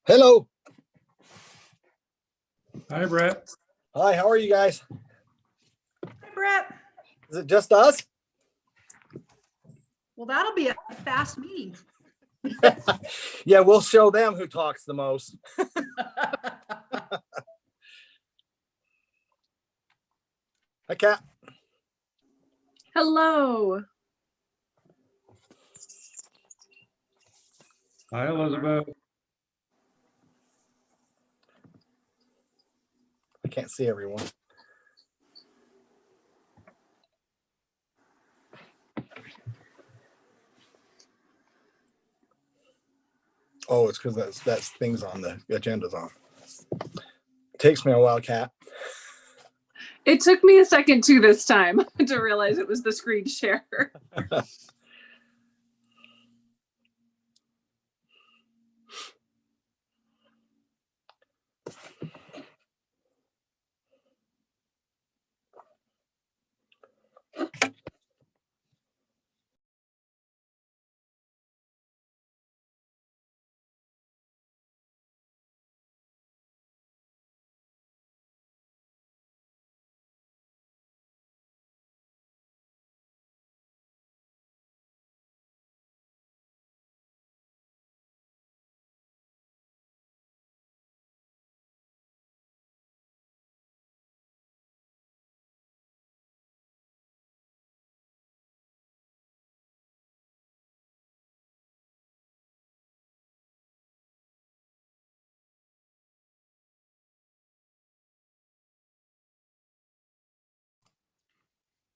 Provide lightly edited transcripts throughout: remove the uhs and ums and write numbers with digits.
Hello. Hi, Brett. Hi, how are you guys? Hi, Brett. Is it just us? Well, that'll be a fast meeting. Yeah, we'll show them who talks the most. Hi, Kat. Hello. Hi, Elizabeth. I can't see everyone. Oh, it's because that's things on the agendas on. Takes me a while, Kat. It took me a second too this time to realize it was the screen share.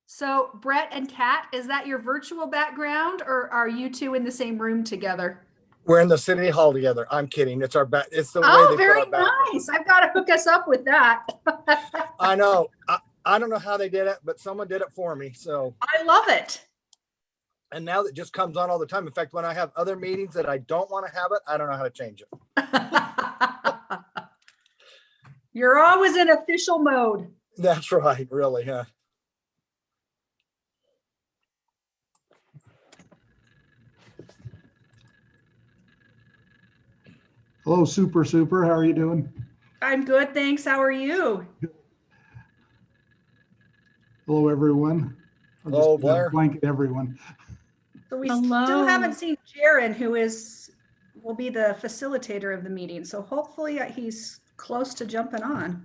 So Brett and Kat, is that your virtual background or are you two in the same room together? We're in the city hall together. I'm kidding. It's our back. It's the way Oh, they very put our back. nice. I've got to hook us up with that. I know. I don't know how they did it, but someone did it for me. So, I love it. and now that just comes on all the time. In fact, when I have other meetings that I don't want to have it, I don't know how to change it. You're always in official mode. That's right. Really, huh? Hello, Super. How are you doing? I'm good, thanks. How are you? Hello, everyone. I'll Hello, just put that Blair. blanket everyone. So we Hello. still haven't seen Jaron, who will be the facilitator of the meeting. So hopefully he's close to jumping on.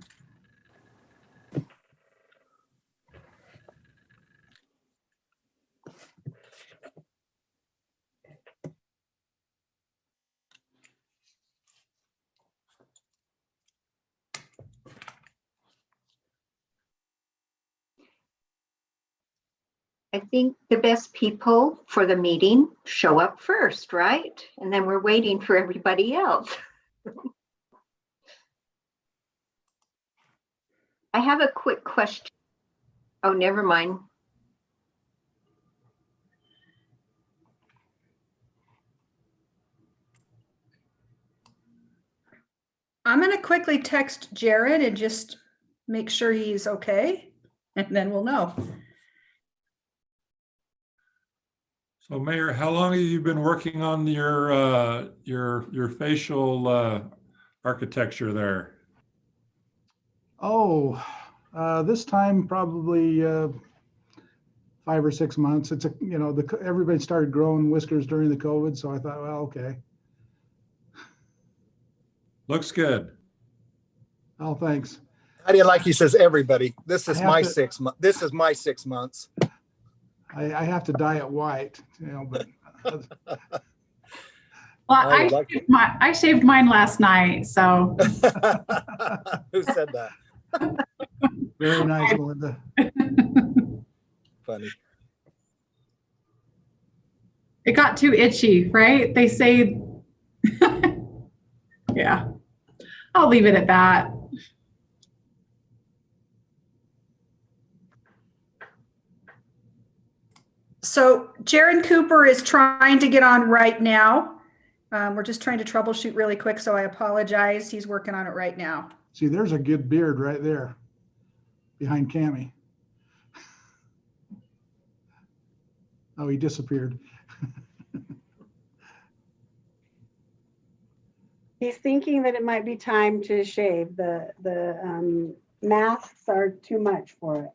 I think the best people for the meeting show up first, right? And then we're waiting for everybody else. I have a quick question. Oh, never mind. I'm going to quickly text Jared and just make sure he's okay, and then we'll know. So, Mayor, how long have you been working on your facial architecture there? Oh, this time probably 5 or 6 months. It's everybody started growing whiskers during the COVID, so I thought, well, okay. Looks good. Oh, thanks. How do you like? He says everybody. This is I have my to- 6 months. This is my 6 months. I have to dye it white, but Well, I would like to. I shaved mine last night, so Who said that? very nice, Melinda. Funny. it got too itchy, right? They say, yeah, I'll leave it at that. So Jaron Cooper is trying to get on right now. We're just trying to troubleshoot really quick, so I apologize. He's working on it right now. See, there's a good beard right there behind Cammie. Oh, he disappeared. He's thinking that it might be time to shave. The masks are too much for it.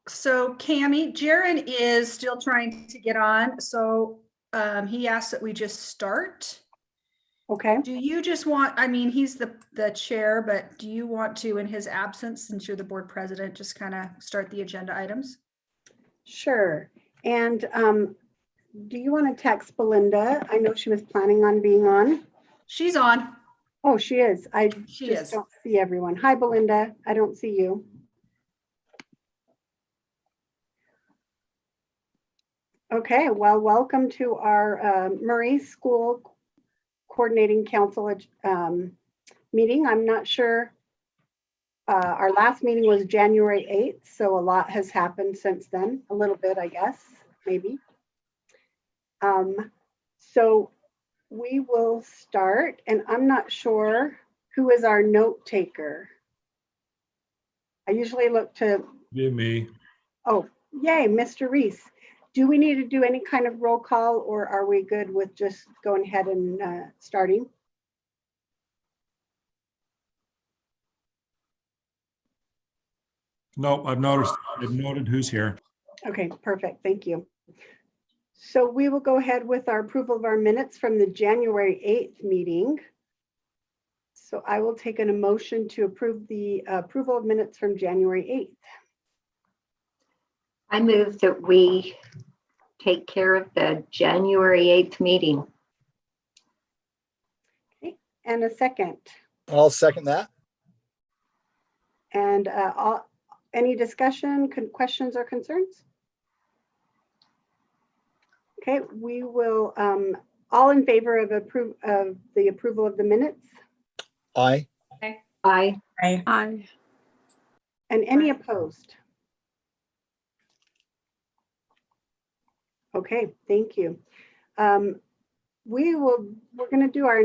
So Cami, Jaren is still trying to get on. So he asked that we just start. Okay. Do you just want, I mean, he's the chair, but do you want to, in his absence, since you're the board president, just kind of start the agenda items? Sure. And do you want to text Belinda? I know she was planning on being on. She's on. Oh, she is. I She just is. don't see everyone. Hi, Belinda. I don't see you. Okay, well, welcome to our Murray School Coordinating Council meeting. I'm not sure. Our last meeting was January 8th, so a lot has happened since then. A little bit, I guess, maybe. So we will start, and I'm not sure who is our note taker. I usually look to, Be me. oh, yay, Mr. Reese. Do we need to do any kind of roll call, or are we good with just going ahead and starting? Nope, I've noted who's here. Okay, perfect. Thank you. So we will go ahead with our approval of our minutes from the January 8th meeting. So I will take an motion to approve the approval of minutes from January 8th. I move that we take care of the January 8th meeting. Okay, and a second. I'll second that. And any discussion, questions or concerns? Okay, we will, all in favor of the approval of the minutes? Aye. Aye. Aye. And any opposed? Okay, thank you. We're going to do our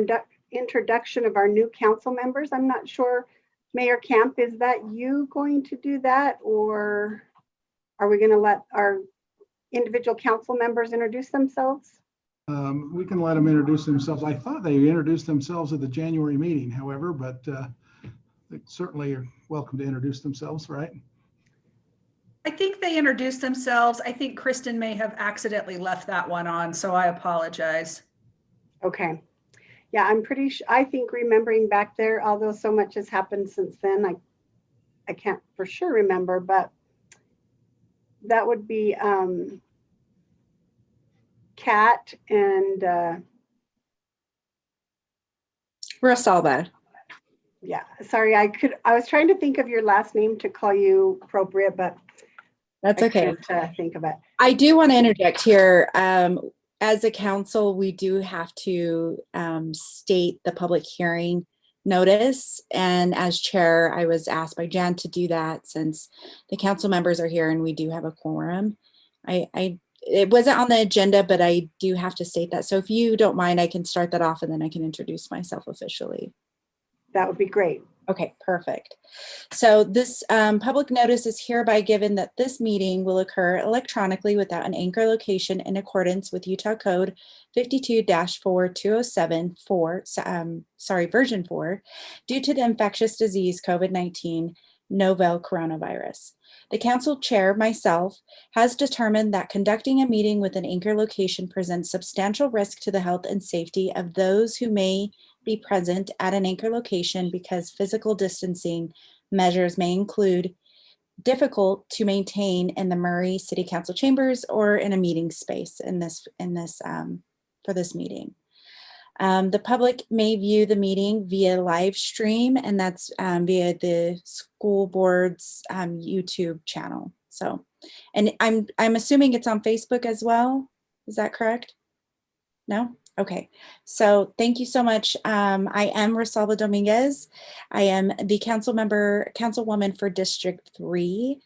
introduction of our new council members. I'm not sure, Mayor Camp, is that you going to do that, or are we going to let our individual council members introduce themselves? We can let them introduce themselves. I thought they introduced themselves at the January meeting, however, but they certainly are welcome to introduce themselves, right? I think they introduced themselves. I think Kristen may have accidentally left that one on, so I apologize. Okay. Yeah, I'm pretty sure, I think remembering back there, although so much has happened since then, I can't for sure remember, but that would be Kat and Rosalba. yeah, sorry, I was trying to think of your last name to call you appropriate, but That's I okay. can't think of it. I do want to interject here. As a council, we do have to state the public hearing notice. And as chair, I was asked by Jan to do that since the council members are here and we do have a quorum. It wasn't on the agenda, but I do have to state that. So if you don't mind, I can start that off and then I can introduce myself officially. That would be great. Okay, perfect. So this public notice is hereby given that this meeting will occur electronically without an anchor location in accordance with Utah Code 52-4207 version 4, due to the infectious disease COVID-19 novel coronavirus. The council chair, myself, has determined that conducting a meeting with an anchor location presents substantial risk to the health and safety of those who may be present at an anchor location because physical distancing measures may include difficult to maintain in the Murray City Council chambers or in a meeting space for this meeting. The public may view the meeting via live stream, and that's via the school board's YouTube channel. So, and I'm assuming it's on Facebook as well. Is that correct? No? Okay, so thank you so much. I am Rosalba Dominguez. I am the councilwoman for District 3.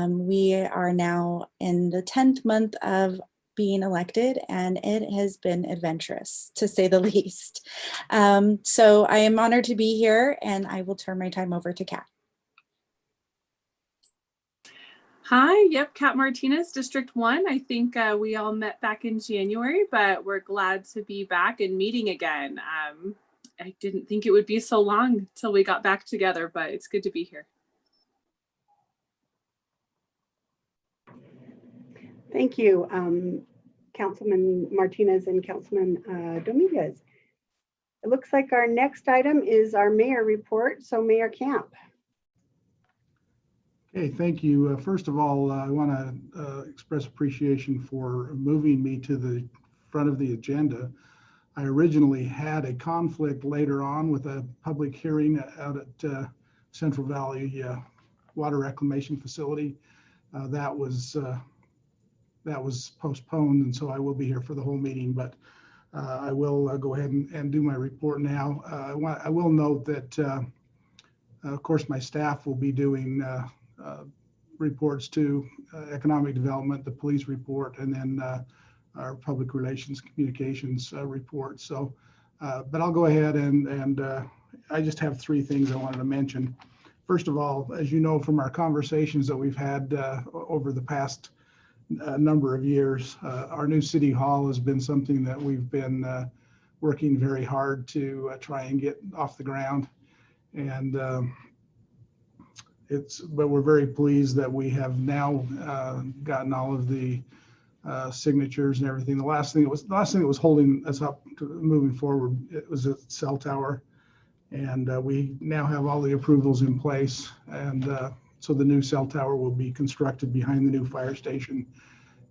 We are now in the 10th month of being elected, and it has been adventurous, to say the least. So I am honored to be here, and I will turn my time over to Kat. Hi, yep, Kat Martinez, District 1. I think we all met back in January, but we're glad to be back and meeting again. I didn't think it would be so long till we got back together, but it's good to be here. Thank you, Councilman Martinez and Councilman Dominguez. It looks like our next item is our mayor report. So Mayor Camp. Okay, thank you. First of all, I want to express appreciation for moving me to the front of the agenda. I originally had a conflict later on with a public hearing out at Central Valley Water Reclamation Facility. That was postponed, and so I will be here for the whole meeting, but I will go ahead and do my report now. I will note that, of course, my staff will be doing reports to economic development, the police report, and then our public relations communications report. So, but I'll go ahead and I just have three things I wanted to mention. First of all, as you know from our conversations that we've had over the past number of years, our new city hall has been something that we've been working very hard to try and get off the ground. And but we're very pleased that we have now gotten all of the signatures and everything. The last thing that was holding us up to moving forward, it was a cell tower, and we now have all the approvals in place, and so the new cell tower will be constructed behind the new fire station,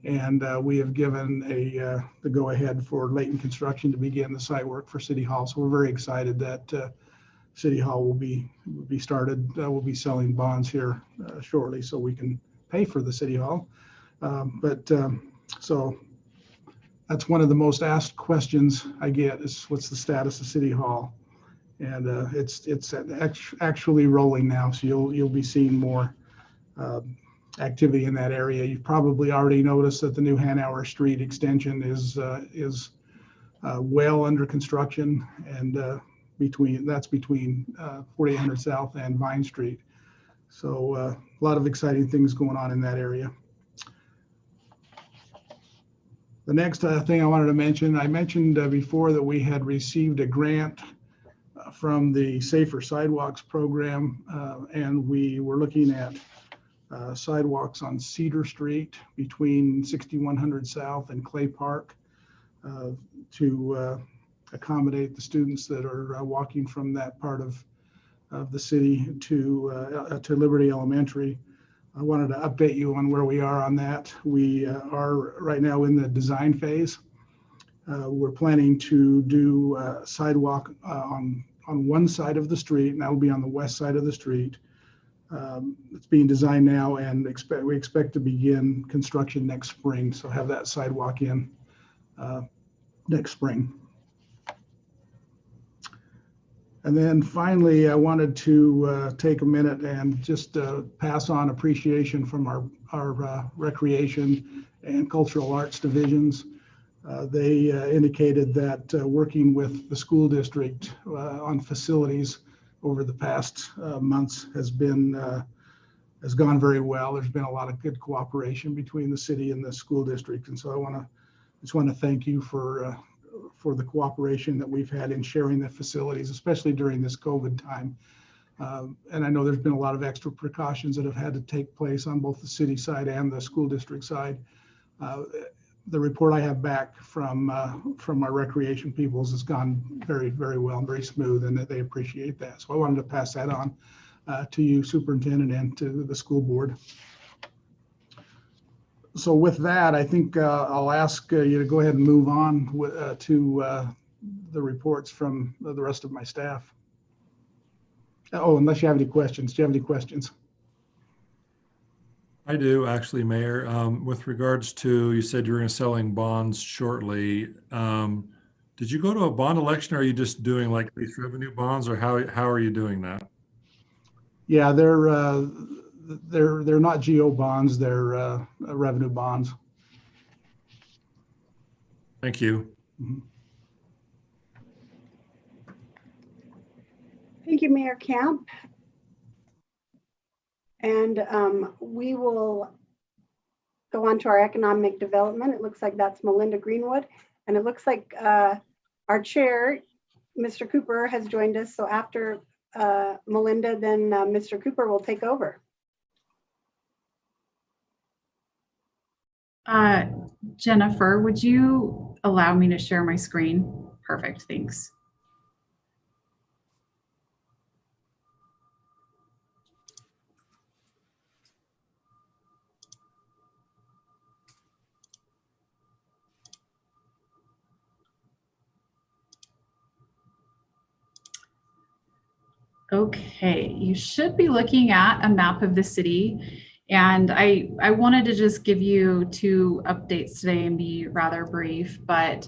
and we have given the go-ahead for Layton Construction to begin the site work for City Hall. So we're very excited that City Hall will be started. We'll be selling bonds here shortly, so we can pay for the City Hall. So that's one of the most asked questions I get is what's the status of City Hall, and it's actually rolling now. So you'll be seeing more activity in that area. You've probably already noticed that the new Hanauer Street extension is well under construction, and that's between 4800 South and Vine Street. So a lot of exciting things going on in that area. The next thing I wanted to mention, I mentioned before that we had received a grant from the Safer Sidewalks program, and we were looking at sidewalks on Cedar Street between 6100 South and Clay Park to accommodate the students that are walking from that part of the city to Liberty Elementary. I wanted to update you on where we are on that. We are right now in the design phase. We're planning to do sidewalk on one side of the street, and that will be on the west side of the street. It's being designed now, and we expect to begin construction next spring. So have that sidewalk in next spring. And then finally, I wanted to take a minute and just pass on appreciation from our recreation and cultural arts divisions. They indicated that working with the school district on facilities over the past months has gone very well. There's been a lot of good cooperation between the city and the school district, and so I just want to thank you for the cooperation that we've had in sharing the facilities, especially during this COVID time. And I know there's been a lot of extra precautions that have had to take place on both the city side and the school district side. The report I have back from our recreation peoples has gone very, very well and very smooth, and that they appreciate that. So I wanted to pass that on to you, Superintendent, and to the school board. So with that, I think I'll ask you to go ahead and move on to the reports from the rest of my staff. Oh, unless you have any questions. Do you have any questions? I do actually, Mayor. With regards to, you said you were going to selling bonds shortly. Did you go to a bond election, or are you just doing like these revenue bonds, or how are you doing that? Yeah, they're not GO bonds, they're revenue bonds. Thank you. Mm-hmm. Thank you, Mayor Camp. And we will go on to our economic development. It looks like that's Melinda Greenwood. And it looks like our chair, Mr. Cooper, has joined us. So after Melinda, then Mr. Cooper will take over. Jennifer, would you allow me to share my screen? Perfect, thanks. Okay, you should be looking at a map of the city. And I wanted to just give you 2 updates today and be rather brief, but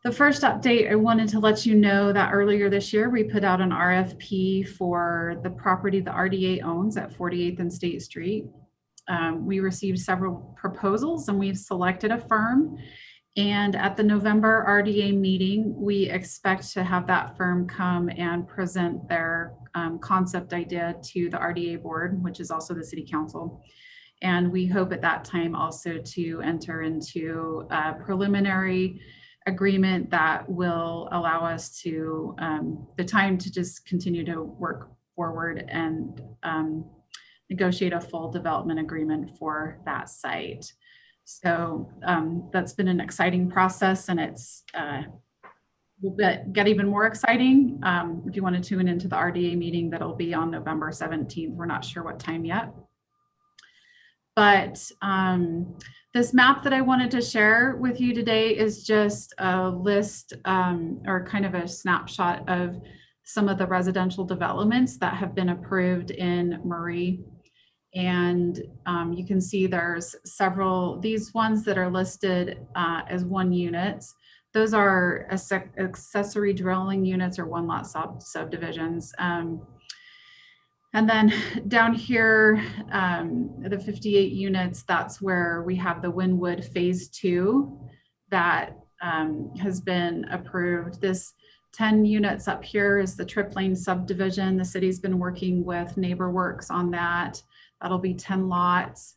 the first update, I wanted to let you know that earlier this year, we put out an RFP for the property the RDA owns at 48th and State Street. We received several proposals and we've selected a firm. And at the November RDA meeting, we expect to have that firm come and present their concept idea to the RDA board, which is also the city council. And we hope at that time also to enter into a preliminary agreement that will allow us to, the time to just continue to work forward and negotiate a full development agreement for that site. So that's been an exciting process, and it's will get even more exciting. If you want to tune into the RDA meeting, that'll be on November 17th. We're not sure what time yet. But this map that I wanted to share with you today is just a list or kind of a snapshot of some of the residential developments that have been approved in Murray. And you can see there's several, these ones that are listed as 1 unit. Those are accessory dwelling units or 1 lot subdivisions. And then down here, the 58 units, that's where we have the Wynwood Phase 2 that has been approved. This 10 units up here is the Trip Lane subdivision. The city's been working with NeighborWorks on that. That'll be 10 lots.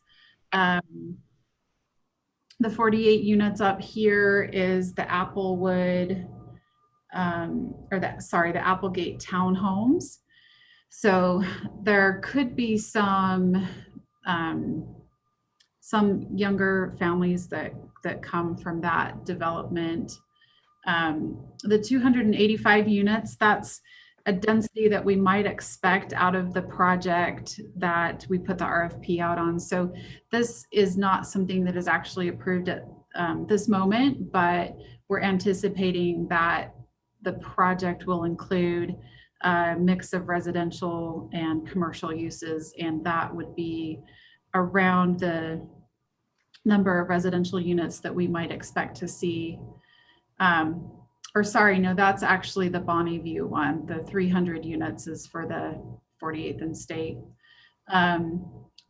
The 48 units up here is the Applewood, the Applegate townhomes. So there could be some younger families that come from that development. The 285 units, that's a density that we might expect out of the project that we put the RFP out on. So this is not something that is actually approved at this moment, but we're anticipating that the project will include a mix of residential and commercial uses, and that would be around the number of residential units that we might expect to see. Or sorry, no, that's actually the Bonnie View one. The 300 units is for the 48th and State.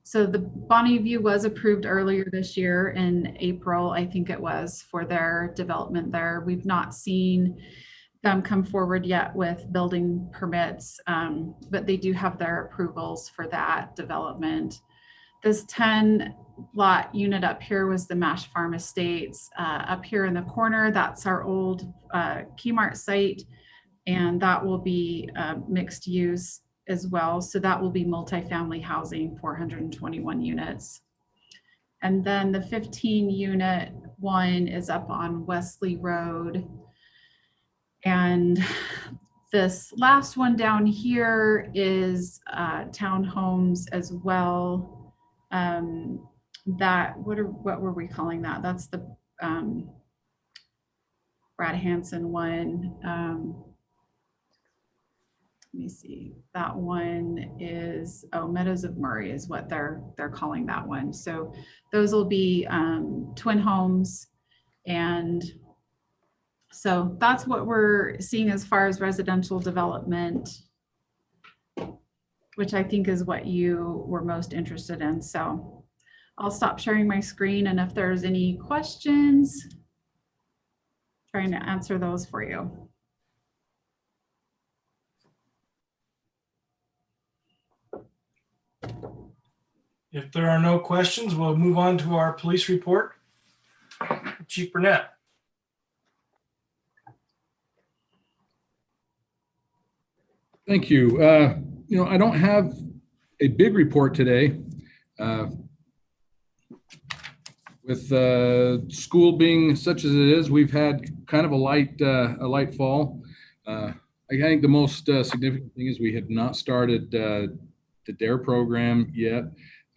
So the Bonnie View was approved earlier this year in April, I think it was, for their development there. We've not seen them come forward yet with building permits, but they do have their approvals for that development. This 10 lot unit up here was the Mash Farm Estates. Up here in the corner, that's our old Kmart site, and that will be mixed use as well. So that will be multifamily housing, 421 units. And then the 15 unit one is up on Wesley Road. And this last one down here is townhomes as well. What were we calling that? That's the Brad Hansen one. Let me see. That one is Meadows of Murray is what they're calling that one. So those will be twin homes, and so that's what we're seeing as far as residential development, which I think is what you were most interested in. So I'll stop sharing my screen, and if there's any questions, trying to answer those for you. If there are no questions, we'll move on to our police report. Chief Burnett. Thank you. I don't have a big report today. With school being such as it is, we've had kind of a light fall. I think the most significant thing is we have not started the DARE program yet.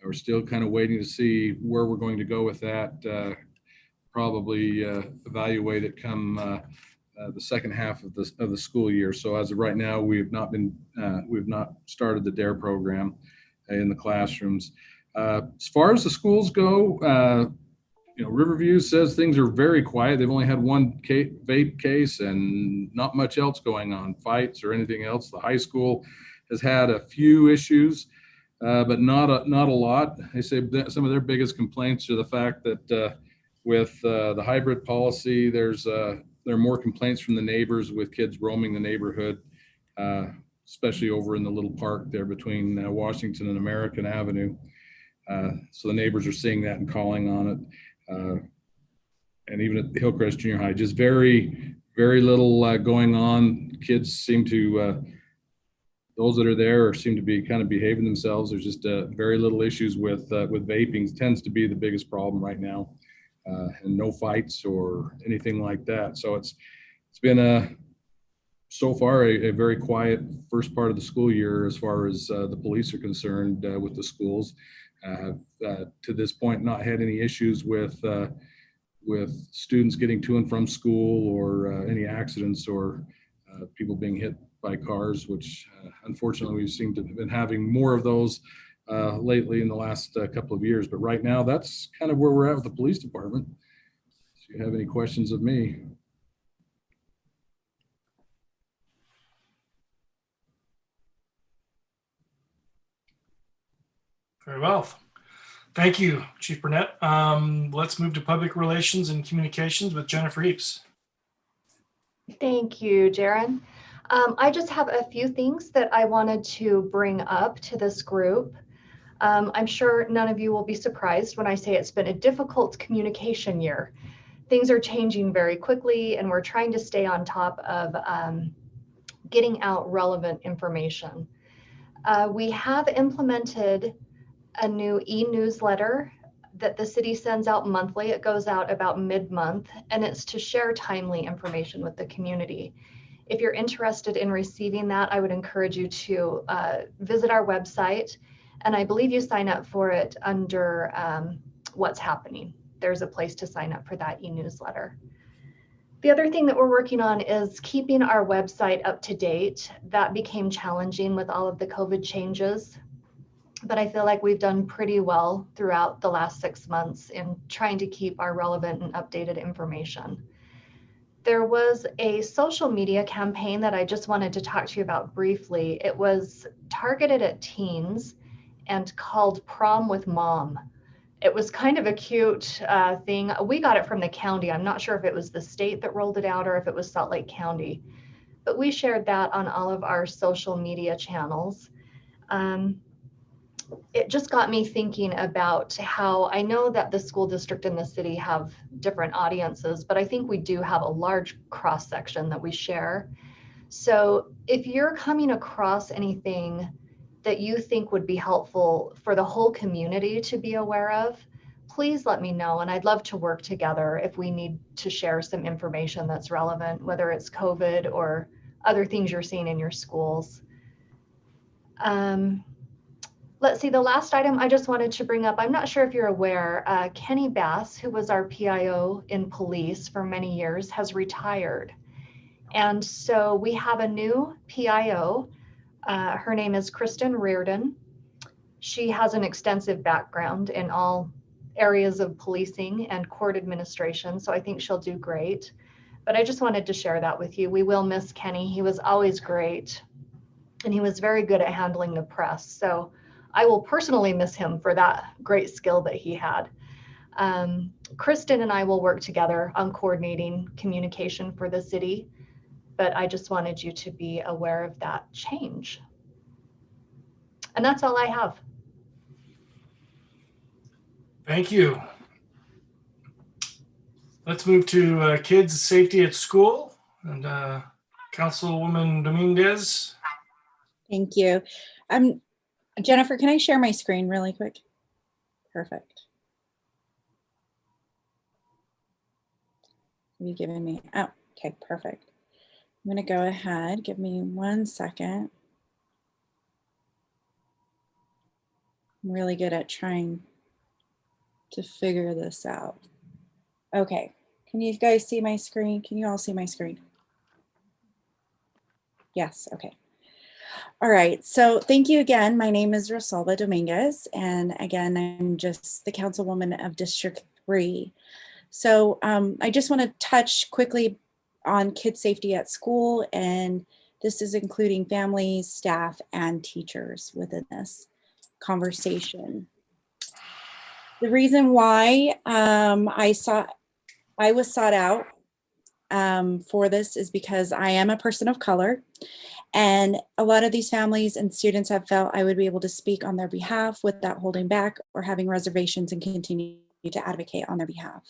We're still kind of waiting to see where we're going to go with that. Probably evaluate it come the second half of the school year. So as of right now, we've not started the DARE program in the classrooms. As far as the schools go, Riverview says things are very quiet. They've only had one vape case and not much else going on, fights or anything else. The high school has had a few issues, but not a lot. They say that some of their biggest complaints are the fact that with the hybrid policy, there are more complaints from the neighbors with kids roaming the neighborhood, especially over in the little park there between Washington and American Avenue. So the neighbors are seeing that and calling on it. And even at Hillcrest Junior High, just very, very little going on. Kids seem to, those that are there seem to be kind of behaving themselves. There's just very little issues with vaping. Tends to be the biggest problem right now, and no fights or anything like that. So it's been so far a very quiet first part of the school year as far as the police are concerned with the schools. To this point, not had any issues with students getting to and from school or any accidents or people being hit by cars, which unfortunately we seem to have been having more of those lately in the last couple of years. But right now, that's kind of where we're at with the police department. If you have any questions of me. Very well. Thank you, Chief Burnett. Let's move to public relations and communications with Jennifer Heaps. Thank you, Jaron. I just have a few things that I wanted to bring up to this group. I'm sure none of you will be surprised when I say it's been a difficult communication year. Things are changing very quickly, and we're trying to stay on top of getting out relevant information. We have implemented a new e-newsletter that the city sends out monthly. It goes out about mid-month, and it's to share timely information with the community. If you're interested in receiving that, I would encourage you to visit our website, and I believe you sign up for it under what's happening. There's a place to sign up for that e-newsletter. The other thing that we're working on is keeping our website up to date. That became challenging with all of the COVID changes, but I feel like we've done pretty well throughout the last 6 months in trying to keep our relevant and updated information. There was a social media campaign that I just wanted to talk to you about briefly. It was targeted at teens and called Prom with Mom. It was kind of a cute thing. We got it from the county. I'm not sure if it was the state that rolled it out or if it was Salt Lake County, but we shared that on all of our social media channels. It just got me thinking about how I know that the school district and the city have different audiences, but I think we do have a large cross section that we share. So if you're coming across anything that you think would be helpful for the whole community to be aware of, please let me know. And I'd love to work together if we need to share some information that's relevant, whether it's COVID or other things you're seeing in your schools. Let's see, the last item I just wanted to bring up, I'm not sure if you're aware, Kenny Bass, who was our PIO in police for many years, has retired. And so we have a new PIO. Her name is Kristen Reardon. She has an extensive background in all areas of policing and court administration, so I think she'll do great. But I just wanted to share that with you. We will miss Kenny. He was always great, and he was very good at handling the press. So I will personally miss him for that great skill that he had. Kristen and I will work together on coordinating communication for the city, but I just wanted you to be aware of that change. And that's all I have. Thank you. Let's move to kids' safety at school, and Councilwoman Dominguez. Thank you. Jennifer, can I share my screen really quick? Perfect. Are you giving me, oh, okay, perfect. I'm gonna go ahead, give me 1 second. I'm really good at trying to figure this out. Okay, can you guys see my screen? Can you all see my screen? Yes, okay. All right, so thank you again. My name is Rosalba Dominguez, and again, I'm just the councilwoman of District 3. So I just want to touch quickly on kid safety at school, and this is including families, staff, and teachers within this conversation. The reason why I was sought out for this is because I am a person of color, and a lot of these families and students have felt I would be able to speak on their behalf without holding back or having reservations and continue to advocate on their behalf.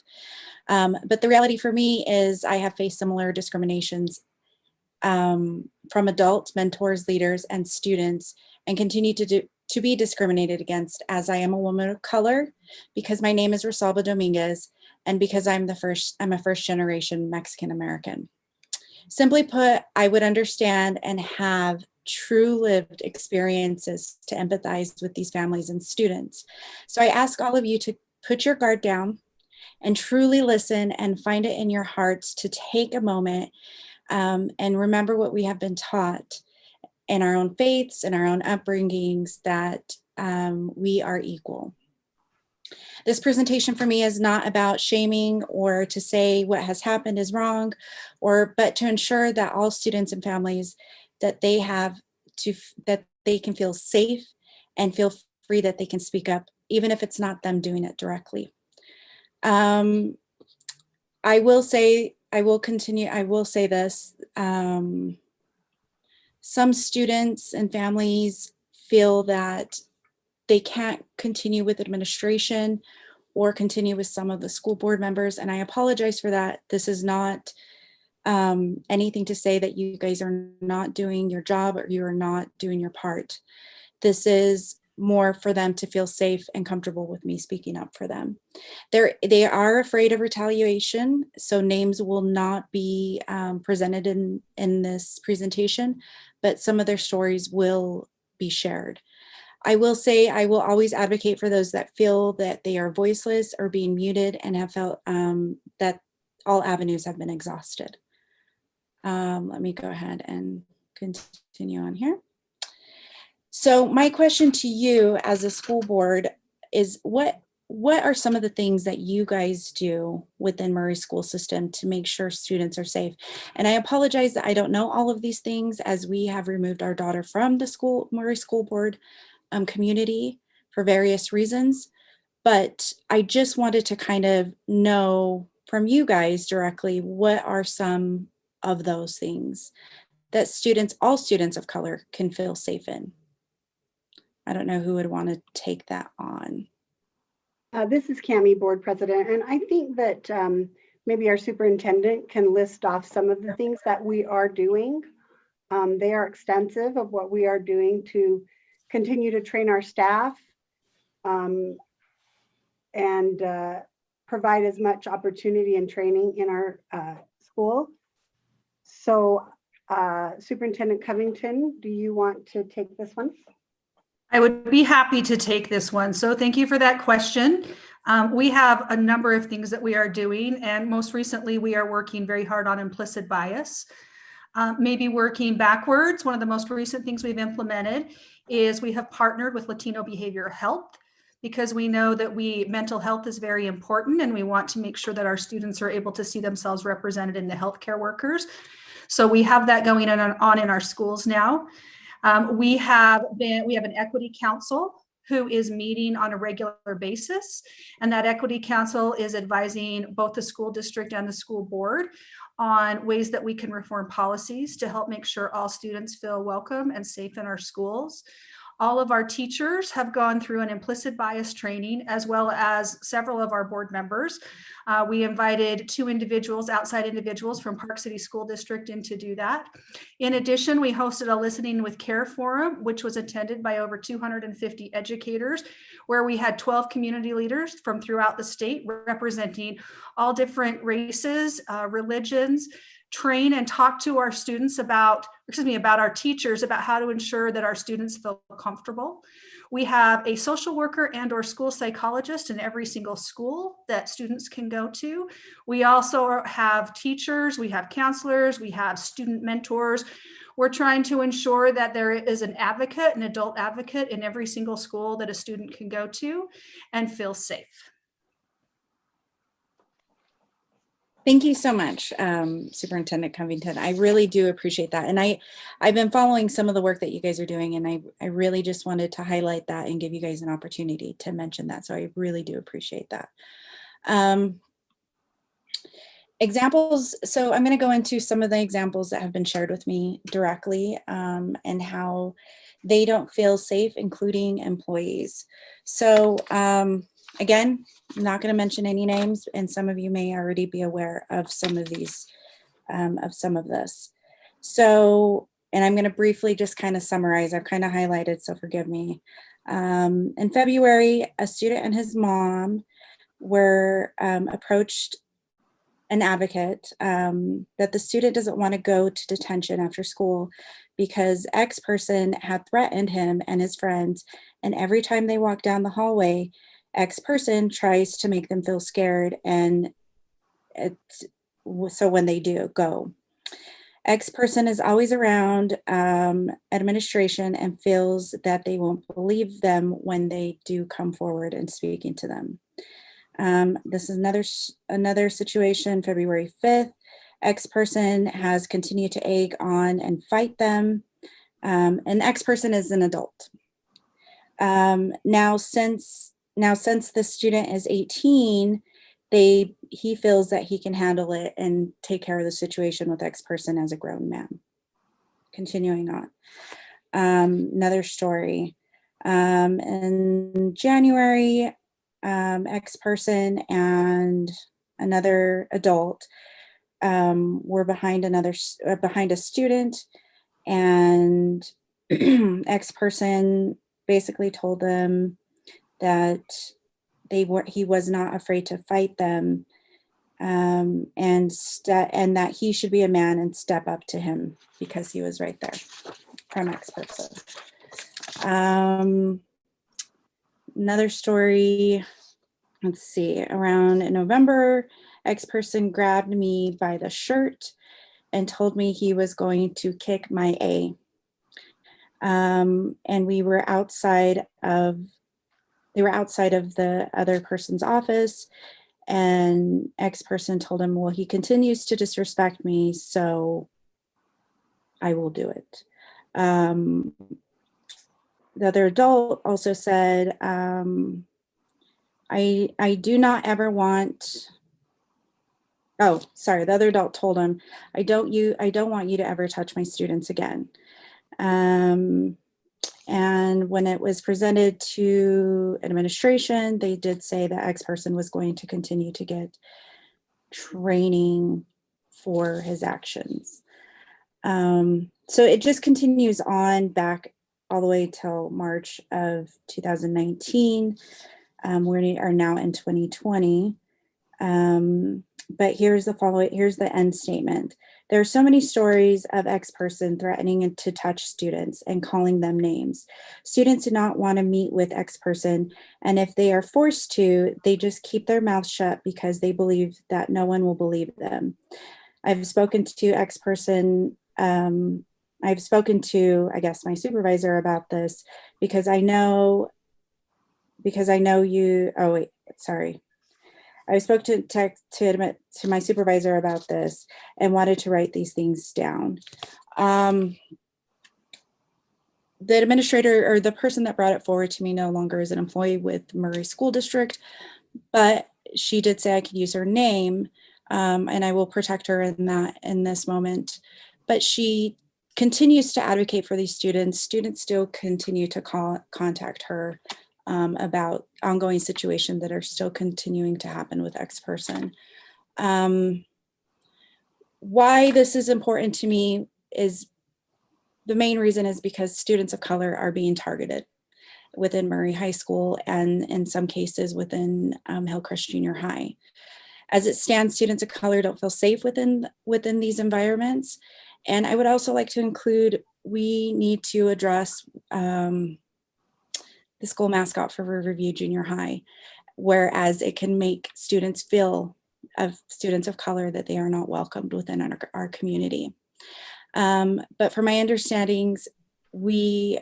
But the reality for me is I have faced similar discriminations from adults, mentors, leaders, and students, and continue to be discriminated against as I am a woman of color, because my name is Rosalba Dominguez, and because I'm a first generation Mexican American. Simply put, I would understand and have true lived experiences to empathize with these families and students. So I ask all of you to put your guard down and truly listen and find it in your hearts to take a moment and remember what we have been taught in our own faiths and our own upbringings, that we are equal. This presentation for me is not about shaming or to say what has happened is wrong, but to ensure that all students and families that they can feel safe and feel free that they can speak up, even if it's not them doing it directly. I will say this. Some students and families feel that they can't continue with administration or continue with some of the school board members, and I apologize for that. This is not anything to say that you guys are not doing your job or you are not doing your part. This is more for them to feel safe and comfortable with me speaking up for them. They are afraid of retaliation, so names will not be presented in this presentation, but some of their stories will be shared. I will say I will always advocate for those that feel that they are voiceless or being muted and have felt that all avenues have been exhausted. Let me go ahead and continue on here. So my question to you as a school board is what are some of the things that you guys do within Murray school system to make sure students are safe? And I apologize that I don't know all of these things, as we have removed our daughter from the Murray school board community for various reasons. But I just wanted to kind of know from you guys directly, what are some of those things that all students of color can feel safe in? I don't know who would want to take that on. This is Cami, board president, and I think that maybe our superintendent can list off some of the things that we are doing. They are extensive of what we are doing to continue to train our staff and provide as much opportunity and training in our school. So Superintendent Covington, do you want to take this one? I would be happy to take this one. So thank you for that question. We have a number of things that we are doing, and most recently we are working very hard on implicit bias. Maybe working backwards, one of the most recent things we've implemented is we have partnered with Latino Behavioral Health, because we know that mental health is very important, and we want to make sure that our students are able to see themselves represented in the healthcare workers. So we have that going on in our schools now. We have an equity council who is meeting on a regular basis, and that equity council is advising both the school district and the school board on ways that we can reform policies to help make sure all students feel welcome and safe in our schools. All of our teachers have gone through an implicit bias training, as well as several of our board members. We invited 2 individuals, outside individuals from Park City School District in to do that. In addition, we hosted a Listening with Care forum, which was attended by over 250 educators, where we had 12 community leaders from throughout the state representing all different races, religions, train and talk to our students about our teachers about how to ensure that our students feel comfortable. We have a social worker and or school psychologist in every single school that students can go to. We also have teachers, we have counselors, we have student mentors. We're trying to ensure that there is an advocate, an adult advocate in every single school that a student can go to and feel safe. Thank you so much, Superintendent Covington. I really do appreciate that. And I've been following some of the work that you guys are doing, and I really just wanted to highlight that and give you guys an opportunity to mention that. So I really do appreciate that. Examples. So I'm going to go into some of the examples that have been shared with me directly, and how they don't feel safe, including employees. So again, I'm not going to mention any names, and some of you may already be aware of some of these, of some of this. So, and I'm going to briefly just kind of summarize. I've kind of highlighted, so forgive me. In February, a student and his mom were approached an advocate that the student doesn't want to go to detention after school because X person had threatened him and his friends, and every time they walk down the hallway, X person tries to make them feel scared, and so when they do go, X person is always around administration and feels that they won't believe them when they do come forward and speaking to them. This is another situation, February 5th. X person has continued to egg on and fight them. And X person is an adult. Now, since the student is 18, he feels that he can handle it and take care of the situation with X person as a grown man. Continuing on. Another story. In January, X person and another adult were behind a student, and X person basically told them that he was not afraid to fight them, and that he should be a man and step up to him because he was right there from X person. Another story, let's see, around November, X person grabbed me by the shirt and told me he was going to kick my A. And they were outside of the other person's office, and X person told him, well, he continues to disrespect me, so I will do it. The other adult also said, I do not ever want, oh, sorry, the other adult told him, I don't want you to ever touch my students again. And when it was presented to administration, they did say that X person was going to continue to get training for his actions. So it just continues on back all the way till March of 2019. We are now in 2020. But here's the end statement. There are so many stories of X person threatening to touch students and calling them names. Students do not want to meet with X person, and if they are forced to, they just keep their mouths shut because they believe that no one will believe them. I've spoken to X person, I've spoken to, I guess, my supervisor about this because I know you, oh wait, sorry. I spoke to my supervisor about this and wanted to write these things down. The administrator, or the person that brought it forward to me, no longer is an employee with Murray School District, but she did say I could use her name, and I will protect her in this moment. But she continues to advocate for these students. Students still continue to contact her about ongoing situations that are still continuing to happen with X person. Why this is important to me is the main reason is because students of color are being targeted within Murray High School and in some cases within Hillcrest Junior High. As it stands, students of color don't feel safe within these environments. And I would also like to include, we need to address the school mascot for Riverview Junior High, whereas it can make students feel, students of color, that they are not welcomed within our community. But for my understandings, I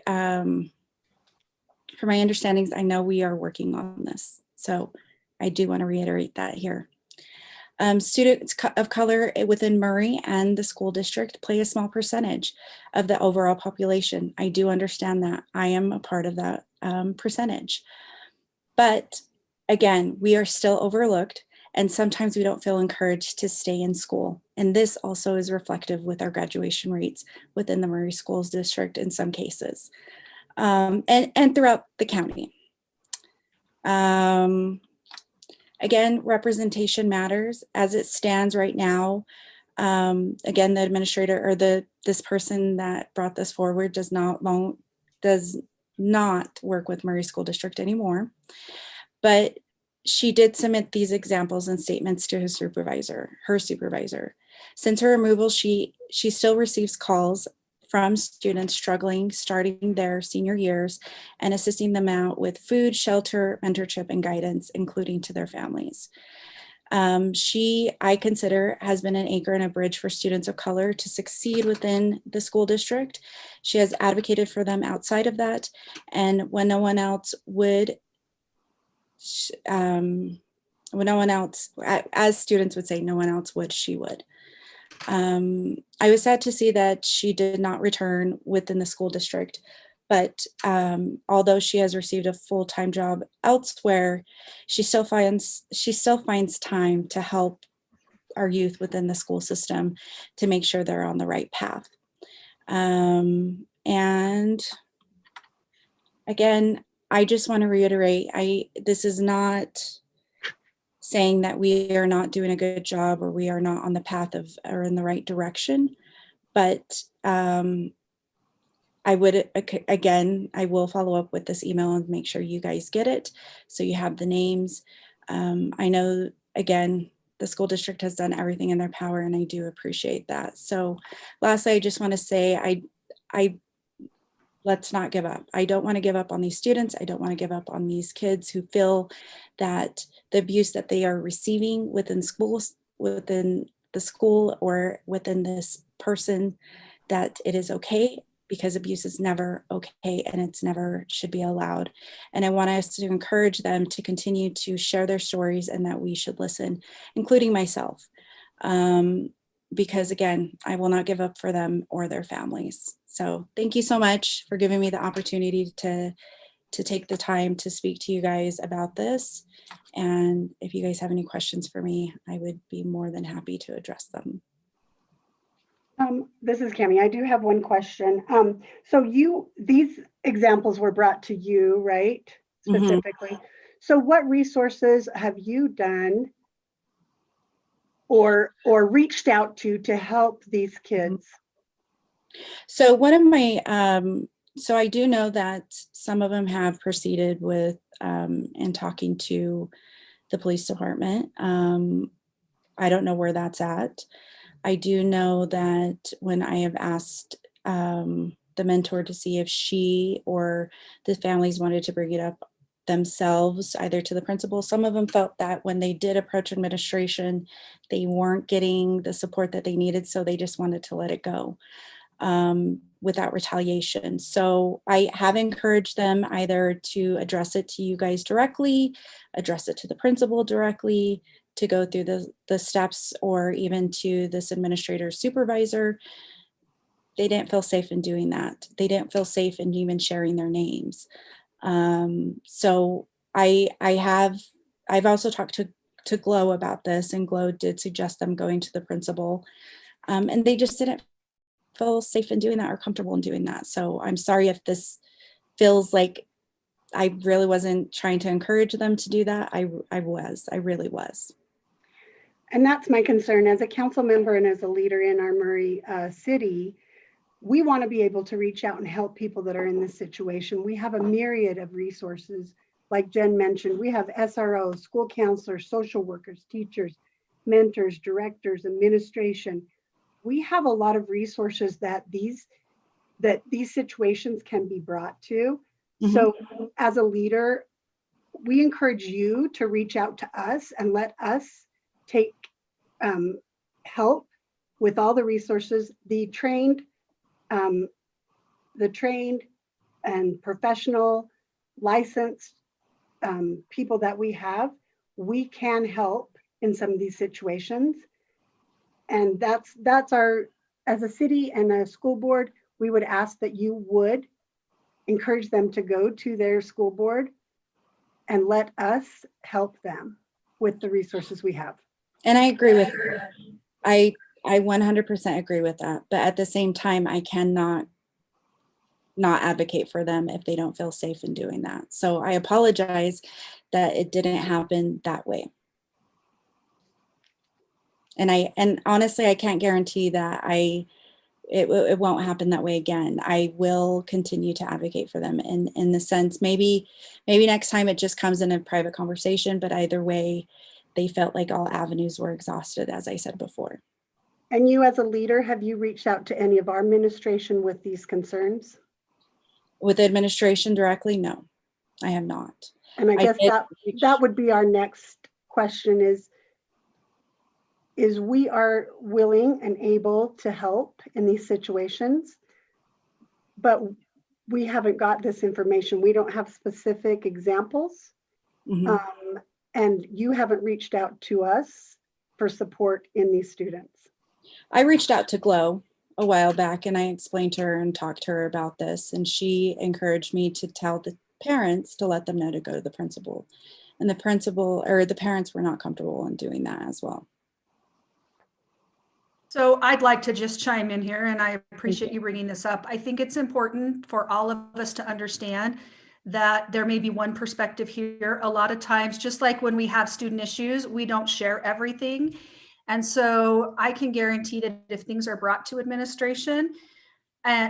know we are working on this. So I do want to reiterate that here. Students of color within Murray and the school district play a small percentage of the overall population. I do understand that. I am a part of that percentage. But again, we are still overlooked, and sometimes we don't feel encouraged to stay in school. And this also is reflective with our graduation rates within the Murray Schools District in some cases, and throughout the county. Again, representation matters. As it stands right now, again, the administrator or this person that brought this forward does not work with Murray School District anymore. But she did submit these examples and statements to her supervisor. Since her removal, she still receives calls from students struggling, starting their senior years, and assisting them out with food, shelter, mentorship, and guidance, including to their families. I consider, has been an anchor and a bridge for students of color to succeed within the school district. She has advocated for them outside of that, and when no one else would, as students would say, no one else would, she would. I was sad to see that she did not return within the school district, but although she has received a full-time job elsewhere, she still finds time to help our youth within the school system to make sure they're on the right path. And again, I just want to reiterate, this is not saying that we are not doing a good job or we are not on the path of or in the right direction. But I will follow up with this email and make sure you guys get it so you have the names. I know, again, the school district has done everything in their power, and I do appreciate that. So lastly, I just want to say, let's not give up. I don't want to give up on these students. I don't want to give up on these kids who feel that the abuse that they are receiving within schools, within the school, or within this person, that it is okay, because abuse is never okay and it's never should be allowed. And I want us to encourage them to continue to share their stories, and that we should listen, including myself. Because again, I will not give up for them or their families. So thank you so much for giving me the opportunity to take the time to speak to you guys about this. And if you guys have any questions for me, I would be more than happy to address them. This is Cami. I do have one question. So these examples were brought to you, right? Specifically. Mm-hmm. So what resources have you done or reached out to help these kids? So one of my, so I do know that some of them have proceeded with and talking to the police department. I don't know where that's at. I do know that when I have asked the mentor to see if she or the families wanted to bring it up themselves, either to the principal, some of them felt that when they did approach administration, they weren't getting the support that they needed, so they just wanted to let it go without retaliation. So I have encouraged them either to address it to you guys directly, address it to the principal directly, to go through the steps, or even to this administrator supervisor. They didn't feel safe in doing that. They didn't feel safe in even sharing their names. So I've also talked to Glow about this, and Glow did suggest them going to the principal, and they just didn't feel safe in doing that or comfortable in doing that. So I'm sorry if this feels like I really wasn't trying to encourage them to do that. I really was. And that's my concern as a council member and as a leader in our Murray city. We want to be able to reach out and help people that are in this situation. We have a myriad of resources. Like Jen mentioned, we have SROs, school counselors, social workers, teachers, mentors, directors, administration. We have a lot of resources that these situations can be brought to. Mm-hmm. So as a leader, we encourage you to reach out to us and let us take help with all the resources, the trained and professional licensed people that we have. We can help in some of these situations. And that's our, as a city and a school board, we would ask that you would encourage them to go to their school board and let us help them with the resources we have. And I agree with you. I 100% agree with that. But at the same time, I cannot not advocate for them if they don't feel safe in doing that. So I apologize that it didn't happen that way. And honestly, I can't guarantee that it won't happen that way again. I will continue to advocate for them in the sense, maybe next time it just comes in a private conversation, but either way, they felt like all avenues were exhausted, as I said before. And you as a leader, have you reached out to any of our administration with these concerns? With administration directly? No, I have not. And I guess that would be our next question is we are willing and able to help in these situations, but we haven't got this information. We don't have specific examples. Mm-hmm. And you haven't reached out to us for support in these students. I reached out to Glow a while back and I explained to her and talked to her about this, and she encouraged me to tell the parents to let them know to go to the principal. And the principal or the parents were not comfortable in doing that as well. So I'd like to just chime in here, and I appreciate you bringing this up. I think it's important for all of us to understand that there may be one perspective here. A lot of times, just like when we have student issues, we don't share everything. And so I can guarantee that if things are brought to administration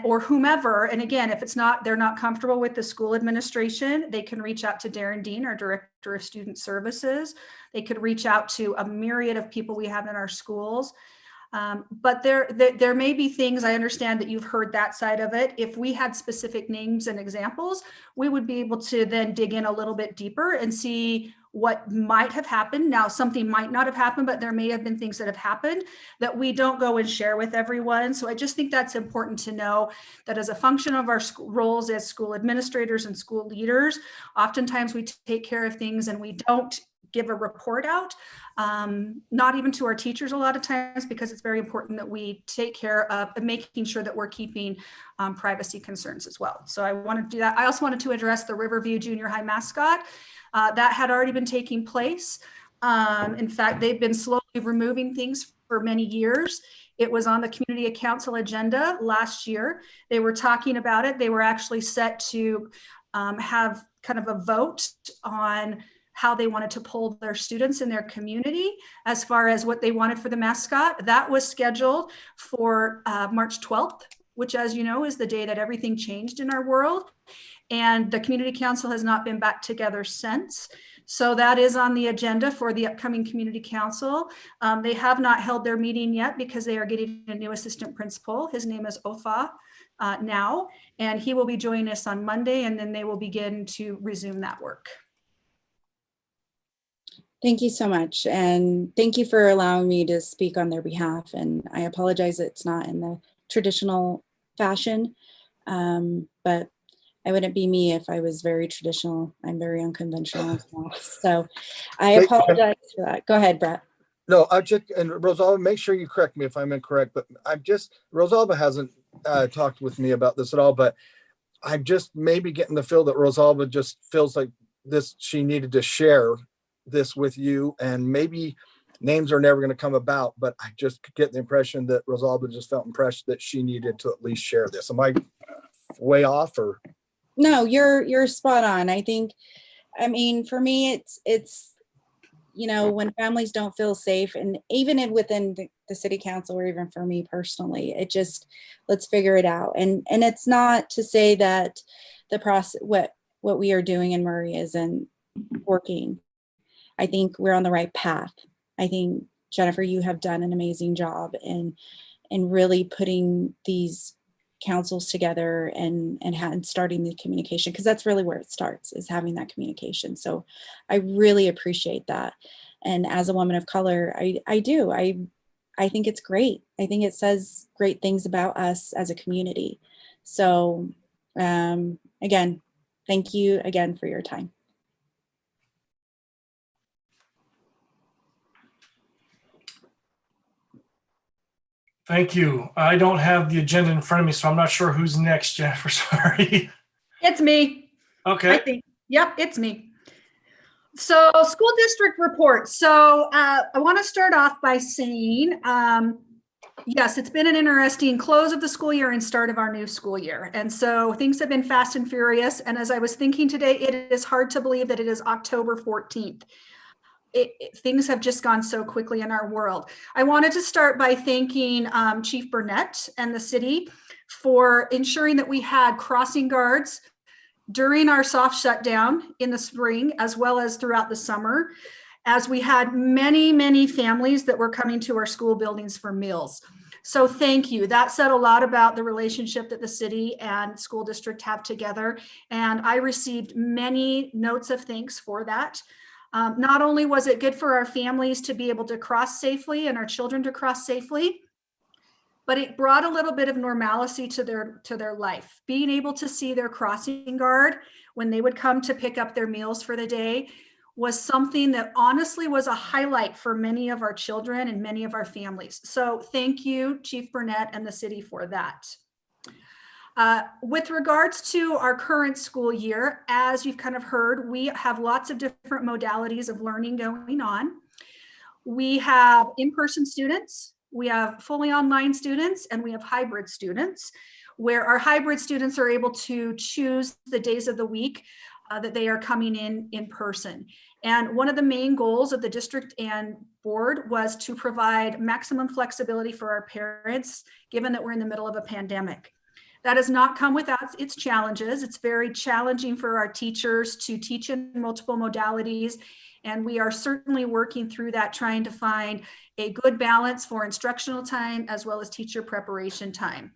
or whomever, and again, if they're not comfortable with the school administration, they can reach out to Darren Dean, our Director of Student Services. They could reach out to a myriad of people we have in our schools. But there may be things, I understand that you've heard that side of it. If we had specific names and examples, we would be able to then dig in a little bit deeper and see what might have happened. Now, something might not have happened, but there may have been things that have happened that we don't go and share with everyone. So I just think that's important to know that as a function of our roles as school administrators and school leaders, oftentimes we take care of things and we don't give a report out, not even to our teachers a lot of times, because it's very important that we take care of making sure that we're keeping privacy concerns as well. So I want to do that. I also wanted to address the Riverview Junior High mascot. That had already been taking place. In fact, they've been slowly removing things for many years. It was on the community council agenda last year. They were talking about it. They were actually set to have kind of a vote on how they wanted to poll their students in their community as far as what they wanted for the mascot. That was scheduled for March 12th, which, as you know, is the day that everything changed in our world. And the community council has not been back together since. So that is on the agenda for the upcoming community council. They have not held their meeting yet because they are getting a new assistant principal. His name is Ofa now, and he will be joining us on Monday, and then they will begin to resume that work. Thank you so much. And thank you for allowing me to speak on their behalf. And I apologize it's not in the traditional fashion, but I wouldn't be me if I was very traditional. I'm very unconventional as well. So I apologize for that. Go ahead, Brett. No, and Rosalba, make sure you correct me if I'm incorrect, but Rosalba hasn't talked with me about this at all, but I'm just maybe getting the feel that Rosalba just feels like she needed to share this with you, and maybe names are never going to come about, but I just get the impression that Rosalba just felt impressed that she needed to at least share this. Am I way off or? No, you're spot on. I think, I mean, for me, it's, you know, when families don't feel safe, and even within the city council, or even for me personally, it just, let's figure it out. And it's not to say that the process, what we are doing in Murray isn't working. I think we're on the right path. I think, Jennifer, you have done an amazing job in really putting these councils together and starting the communication, because that's really where it starts, is having that communication. So I really appreciate that. And as a woman of color, I do. I think it's great. I think it says great things about us as a community. So again, thank you again for your time. Thank you. I don't have the agenda in front of me, so I'm not sure who's next, Jennifer. Sorry. It's me. Okay. I think. Yep, it's me. So school district report. So I want to start off by saying, yes, it's been an interesting close of the school year and start of our new school year. And so things have been fast and furious. And as I was thinking today, it is hard to believe that it is October 14th. Things have just gone so quickly in our world. I wanted to start by thanking Chief Burnett and the city for ensuring that we had crossing guards during our soft shutdown in the spring, as well as throughout the summer, as we had many, many families that were coming to our school buildings for meals. So thank you. That said a lot about the relationship that the city and school district have together. And I received many notes of thanks for that. Not only was it good for our families to be able to cross safely and our children to cross safely, but it brought a little bit of normalcy to their life. Being able to see their crossing guard when they would come to pick up their meals for the day was something that honestly was a highlight for many of our children and many of our families. So thank you, Chief Burnett and the city for that. With regards to our current school year, as you've kind of heard, we have lots of different modalities of learning going on. We have in-person students, we have fully online students, and we have hybrid students, where our hybrid students are able to choose the days of the week that they are coming in person. And one of the main goals of the district and board was to provide maximum flexibility for our parents, given that we're in the middle of a pandemic. That has not come without its challenges. It's very challenging for our teachers to teach in multiple modalities. And we are certainly working through that, trying to find a good balance for instructional time as well as teacher preparation time.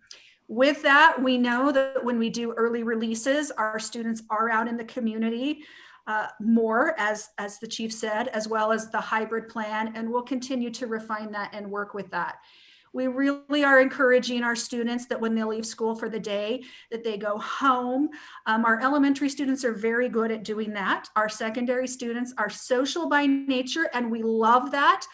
With that, we know that when we do early releases, our students are out in the community more, as the chief said, as well as the hybrid plan, and we'll continue to refine that and work with that. We really are encouraging our students that when they leave school for the day, that they go home. Our elementary students are very good at doing that. Our secondary students are social by nature, and we love that.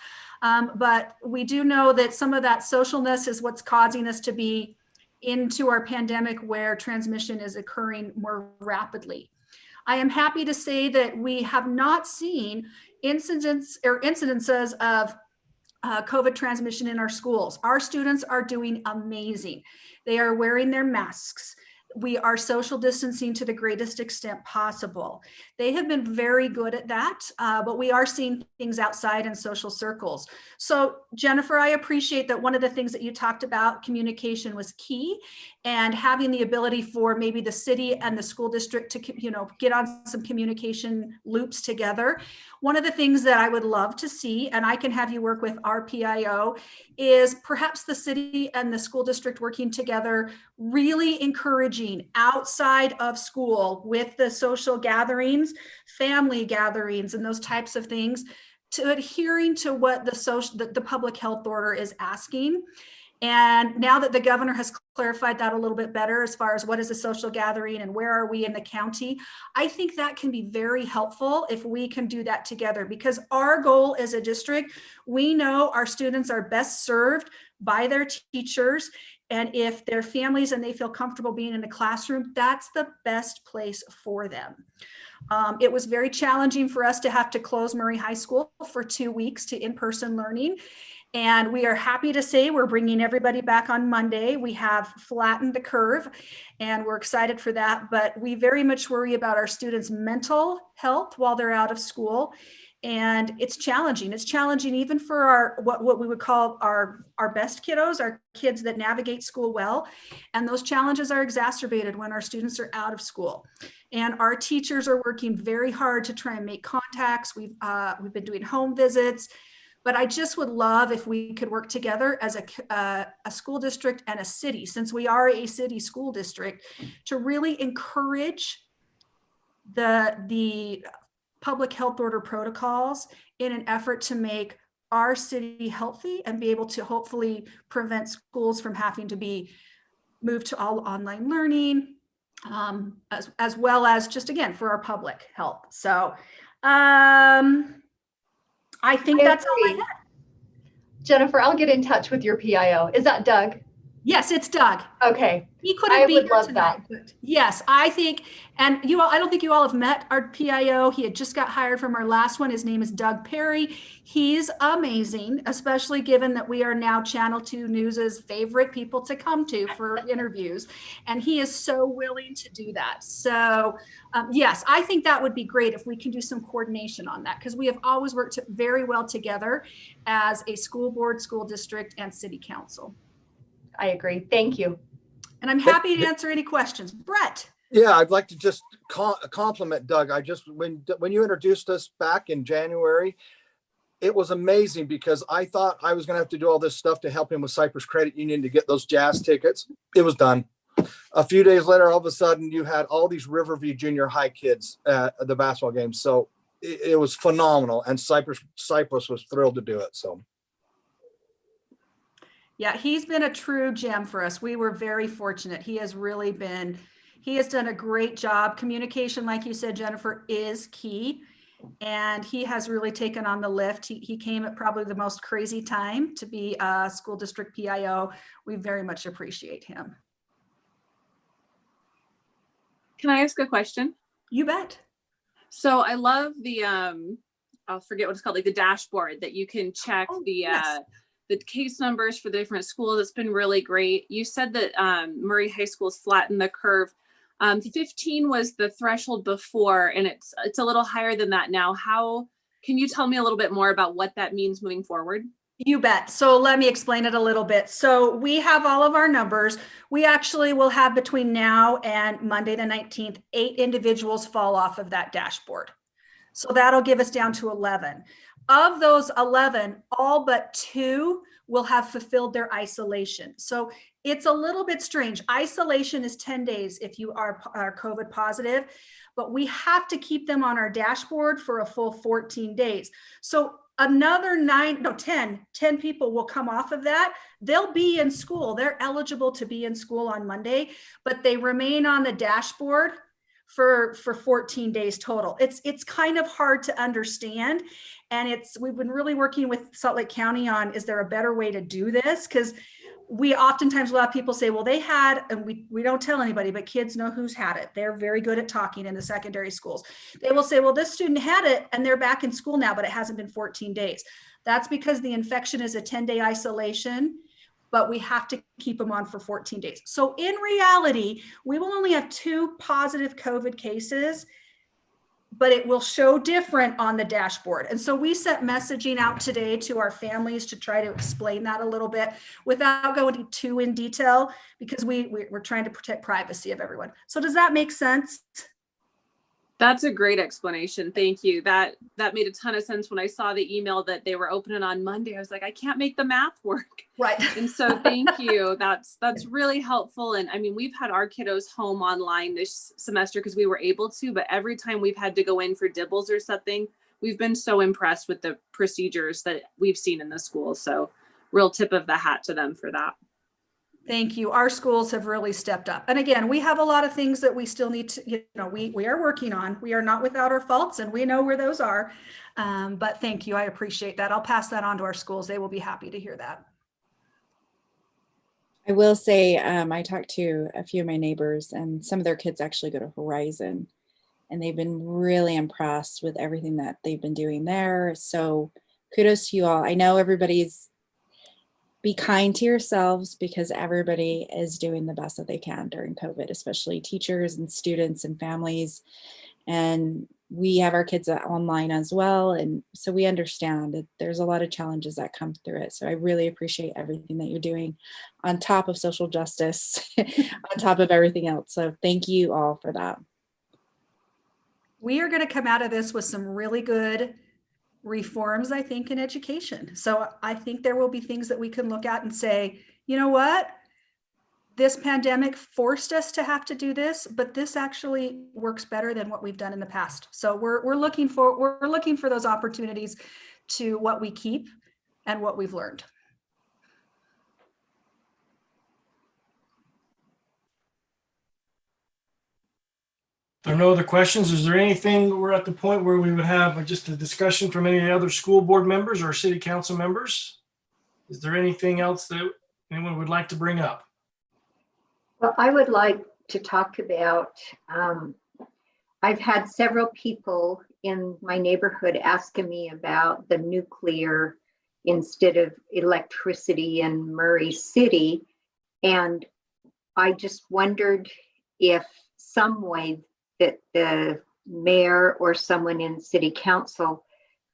But we do know that some of that socialness is what's causing us to be into our pandemic, where transmission is occurring more rapidly. I am happy to say that we have not seen incidences of COVID transmission in our schools. Our students are doing amazing. They are wearing their masks. We are social distancing to the greatest extent possible. They have been very good at that, but we are seeing things outside in social circles. So Jennifer, I appreciate that one of the things that you talked about, communication, was key, and having the ability for maybe the city and the school district to, you know, get on some communication loops together. One of the things that I would love to see, and I can have you work with our PIO, is perhaps the city and the school district working together, really encouraging outside of school with the social gatherings, family gatherings, and those types of things, to adhering to what the public health order is asking. And now that the governor has clarified that a little bit better as far as what is a social gathering and where are we in the county, I think that can be very helpful if we can do that together, because our goal as a district, we know our students are best served by their teachers And if their families and they feel comfortable being in a classroom, that's the best place for them. It was very challenging for us to have to close Murray High School for 2 weeks to in-person learning. And we are happy to say we're bringing everybody back on Monday. We have flattened the curve and we're excited for that. But we very much worry about our students' mental health while they're out of school. And it's challenging. It's challenging even for our what we would call our best kiddos, our kids that navigate school well. And those challenges are exacerbated when our students are out of school. And our teachers are working very hard to try and make contacts. We've been doing home visits. But I just would love if we could work together as a school district and a city, since we are a city school district, to really encourage the public health order protocols in an effort to make our city healthy and be able to hopefully prevent schools from having to be moved to all online learning, as well as just, again, for our public health. So, I think that's all I had. Jennifer, I'll get in touch with your PIO. Is that Doug? Yes, it's Doug. Okay. He couldn't be would here love tonight, that. but yes, I think, and you all, I don't think you all have met our PIO. He had just got hired from our last one. His name is Doug Perry. He's amazing, especially given that we are now Channel 2 News's favorite people to come to for interviews. And he is so willing to do that. So yes, I think that would be great if we can do some coordination on that, because we have always worked very well together as a school board, school district, and city council. I agree. Thank you. And I'm happy to answer any questions. Brett. Yeah, I'd like to just compliment Doug. When you introduced us back in January, it was amazing because I thought I was going to have to do all this stuff to help him with Cypress Credit Union to get those Jazz tickets. It was done. A few days later, all of a sudden, you had all these Riverview Junior High kids at the basketball game. So it was phenomenal, and Cypress was thrilled to do it. So. Yeah, he's been a true gem for us. We were very fortunate. He has done a great job. Communication, like you said, Jennifer, is key. And he has really taken on the lift. He came at probably the most crazy time to be a school district PIO. We very much appreciate him. Can I ask a question? You bet. So I love the, I'll forget what it's called, like the dashboard that you can check the case numbers for the different schools. It's been really great. You said that Murray High School's flattened the curve. 15 was the threshold before, and it's a little higher than that now. How can you tell me a little bit more about what that means moving forward? You bet. So let me explain it a little bit. So we have all of our numbers. We actually will have between now and Monday the 19th, 8 individuals fall off of that dashboard. So that'll give us down to 11. Of those 11, all but 2 will have fulfilled their isolation. So it's a little bit strange. Isolation is 10 days if you are COVID positive, but we have to keep them on our dashboard for a full 14 days. So another 10 people will come off of that. They'll be in school. They're eligible to be in school on Monday, but they remain on the dashboard for 14 days total. It's kind of hard to understand. And we've been really working with Salt Lake County on, is there a better way to do this? Because we oftentimes, a lot of people say, well, they had, and we don't tell anybody, but kids know who's had it. They're very good at talking in the secondary schools. They will say, well, this student had it and they're back in school now, but it hasn't been 14 days. That's because the infection is a 10-day isolation, but we have to keep them on for 14 days. So in reality, we will only have 2 positive COVID cases, but it will show different on the dashboard. And so we sent messaging out today to our families to try to explain that a little bit without going too in detail, because we're trying to protect privacy of everyone. So does that make sense? That's a great explanation. Thank you. That made a ton of sense when I saw the email that they were opening on Monday. I was like, I can't make the math work. Right. And so thank you. That's really helpful. And I mean, we've had our kiddos home online this semester because we were able to, but every time we've had to go in for dibbles or something, we've been so impressed with the procedures that we've seen in the school. So real tip of the hat to them for that. Thank you. Our schools have really stepped up. And again, we have a lot of things that we still need to, we are working on. We are not without our faults, and we know where those are. But thank you. I appreciate that. I'll pass that on to our schools. They will be happy to hear that. I will say, I talked to a few of my neighbors, and some of their kids actually go to Horizon, and they've been really impressed with everything that they've been doing there. So kudos to you all. I know everybody's, be kind to yourselves, because everybody is doing the best that they can during COVID, especially teachers and students and families. And we have our kids online as well. And so we understand that there's a lot of challenges that come through it. So I really appreciate everything that you're doing on top of social justice, on top of everything else. So thank you all for that. We are going to come out of this with some really good reforms, I think, in education. So I think there will be things that we can look at and say, you know what? This pandemic forced us to have to do this, but this actually works better than what we've done in the past. So we're looking for those opportunities to what we keep and what we've learned. There are no other questions. Is there anything, we're at the point where we would have just a discussion from any other school board members or city council members? Is there anything else that anyone would like to bring up? Well, I would like to talk about, I've had several people in my neighborhood asking me about the nuclear instead of electricity in Murray City. And I just wondered if some way that the mayor or someone in city council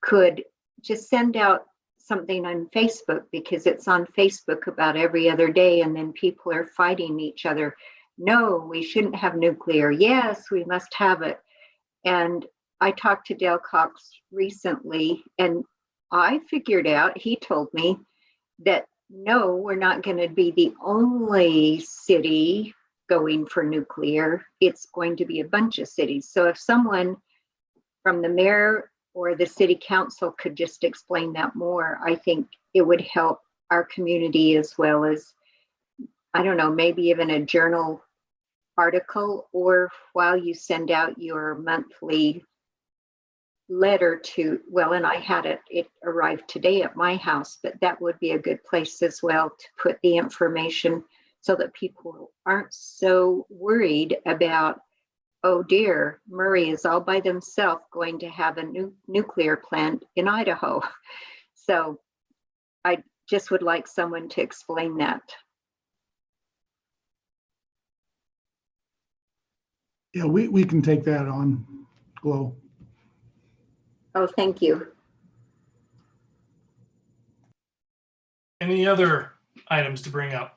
could just send out something on Facebook, because it's on Facebook about every other day, and then people are fighting each other. No, we shouldn't have nuclear. Yes, we must have it. And I talked to Dale Cox recently, and I figured out, he told me that no, we're not going to be the only city going for nuclear. It's going to be a bunch of cities. So if someone from the mayor or the city council could just explain that more, I think it would help our community, as well as, I don't know, maybe even a journal article, or while you send out your monthly letter to, well, and I had it arrived today at my house, but that would be a good place as well to put the information, so that people aren't so worried about, oh dear, Murray is all by themselves going to have a new nuclear plant in Idaho. So I just would like someone to explain that. Yeah, we can take that on, Glo. Oh, thank you. Any other items to bring up?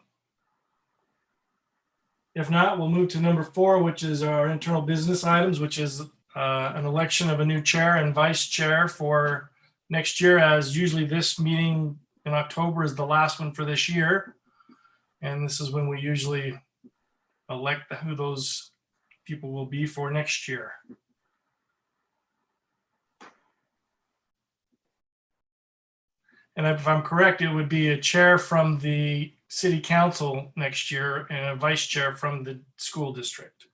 If not, we'll move to number 4, which is our internal business items, which is an election of a new chair and vice chair for next year, as usually this meeting in October is the last one for this year. And this is when we usually elect who those people will be for next year. And if I'm correct, it would be a chair from the city council next year and a vice chair from the school district.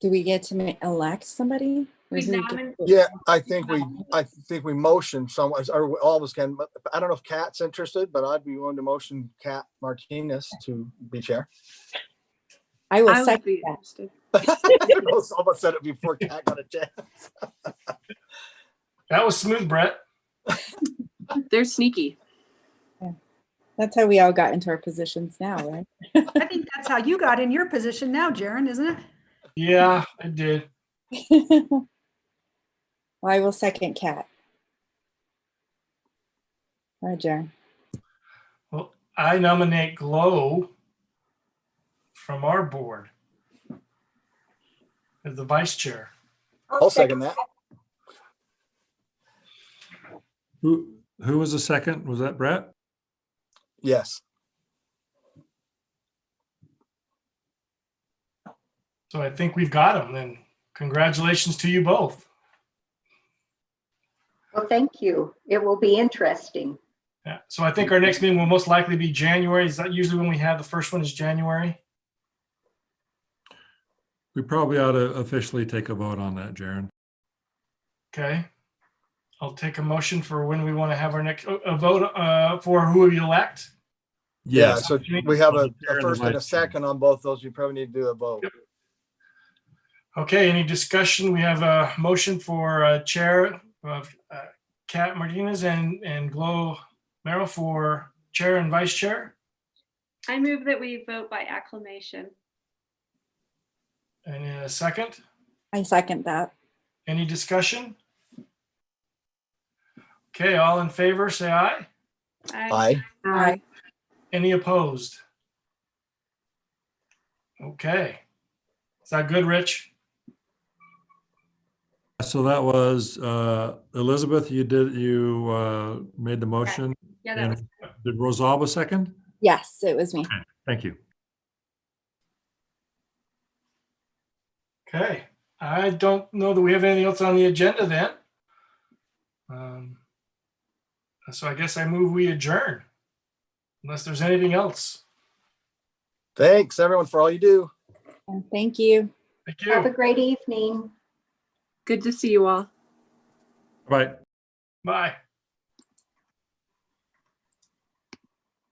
Do we get to elect somebody? Or is it Yeah, I think we motion someone, or all of us can, but I don't know if Kat's interested, but I'd be willing to motion Kat Martinez to be chair. I will I would second be that. interested. Almost said it before Kat got a chance. That was smooth, Brett. They're sneaky. That's how we all got into our positions now, right? I think that's how you got in your position now, Jaron, isn't it? Yeah, I did. Well, I will second Kat. Roger. Well, I nominate Glo from our board as the vice chair. I'll second that. Who was the second? Was that Brett? Yes. So I think we've got him. Then congratulations to you both. Well, thank you. It will be interesting. Yeah. So I think our next meeting will most likely be January. Is that usually when we have the first one is January? We probably ought to officially take a vote on that, Jaron. Okay. I'll take a motion for when we want to have our next a vote for who we elect. Yeah, Yes. so we have a Chair and the first and a vice chair. second on both those. You probably need to do a vote. Okay, any discussion? We have a motion for chair of Kat Martinez and Glo Merrill for chair and vice chair. I move that we vote by acclamation. And a second, I second that. any discussion? Okay, all in favor, say aye. Aye. Aye. Any opposed? Okay. Is that good, Rich? So that was Elizabeth, you made the motion. Yeah, that And was, did Rosalba second? Yes, it was me. Thank you. Okay, I don't know that we have anything else on the agenda then. So I guess I move we adjourn. Unless there's anything else. Thanks, everyone, for all you do. And thank you. Thank Have a you. great evening. Good to see you all. Bye. Bye.